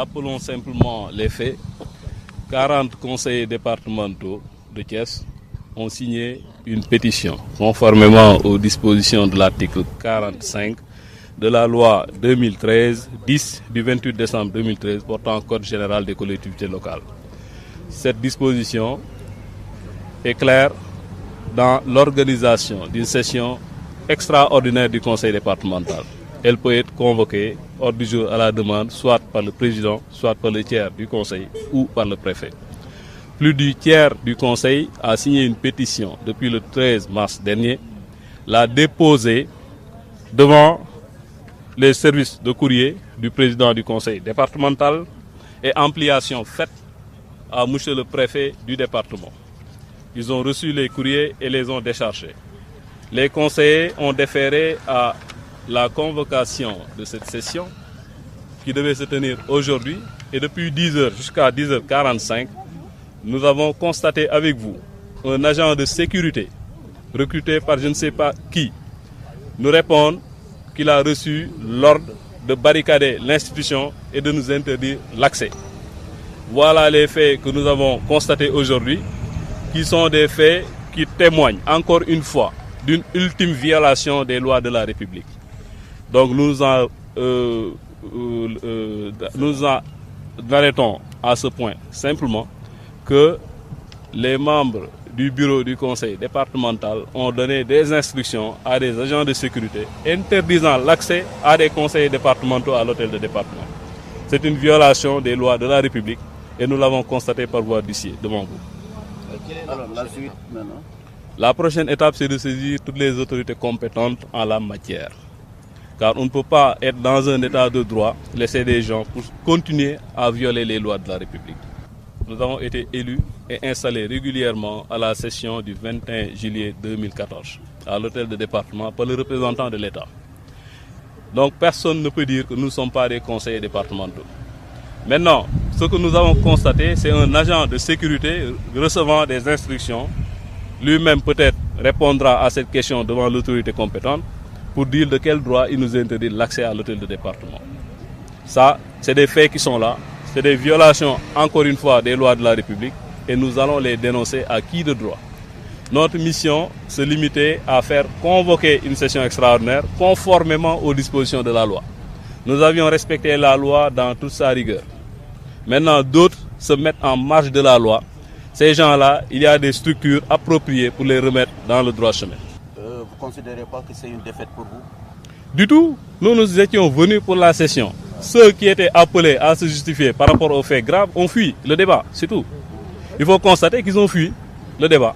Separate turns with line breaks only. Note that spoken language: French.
rappelons simplement les faits. 40 conseillers départementaux de Thiès ont signé une pétition conformément aux dispositions de l'article 45 de la loi 2013-10 du 28 décembre 2013 portant Code général des collectivités locales. Cette disposition est claire dans l'organisation d'une session extraordinaire du conseil départemental. Elle peut être convoquée hors du jour à la demande, soit par le président, soit par le tiers du conseil ou par le préfet. Plus du tiers du conseil a signé une pétition depuis le 13 mars dernier, l'a déposée devant les services de courrier du président du conseil départemental et ampliation faite à monsieur le préfet du département. Ils ont reçu les courriers et les ont déchargés. Les conseillers ont déféré à la convocation de cette session qui devait se tenir aujourd'hui et depuis 10h jusqu'à 10h45, nous avons constaté avec vous un agent de sécurité recruté par je ne sais pas qui nous répondre qu'il a reçu l'ordre de barricader l'institution et de nous interdire l'accès. Voilà les faits que nous avons constatés aujourd'hui, qui sont des faits qui témoignent encore une fois d'une ultime violation des lois de la République. Donc nous arrêtons à ce point simplement que les membres du bureau du conseil départemental ont donné des instructions à des agents de sécurité interdisant l'accès à des conseillers départementaux à l'hôtel de département. C'est une violation des lois de la République et nous l'avons constaté par voie d'huissier devant vous.
Alors la suite maintenant?
La prochaine étape, c'est de saisir toutes les autorités compétentes en la matière. Car on ne peut pas être dans un état de droit, laisser des gens pour continuer à violer les lois de la République. Nous avons été élus et installés régulièrement à la session du 21 juillet 2014 à l'hôtel de département par le représentant de l'État. Donc personne ne peut dire que nous ne sommes pas des conseillers départementaux. Maintenant, ce que nous avons constaté, c'est un agent de sécurité recevant des instructions. Lui-même peut-être répondra à cette question devant l'autorité compétente pour dire de quel droit il nous interdit l'accès à l'hôtel de département. Ça, c'est des faits qui sont là. C'est des violations, encore une fois, des lois de la République et nous allons les dénoncer à qui de droit. Notre mission se limitait à faire convoquer une session extraordinaire conformément aux dispositions de la loi. Nous avions respecté la loi dans toute sa rigueur. Maintenant, d'autres se mettent en marge de la loi. Ces gens-là, il y a des structures appropriées pour les remettre dans le droit chemin.
Vous ne considérez pas que c'est une défaite pour vous?
Du tout. Nous étions venus pour la session. Ceux qui étaient appelés à se justifier par rapport aux faits graves ont fui le débat, c'est tout. Il faut constater qu'ils ont fui le débat.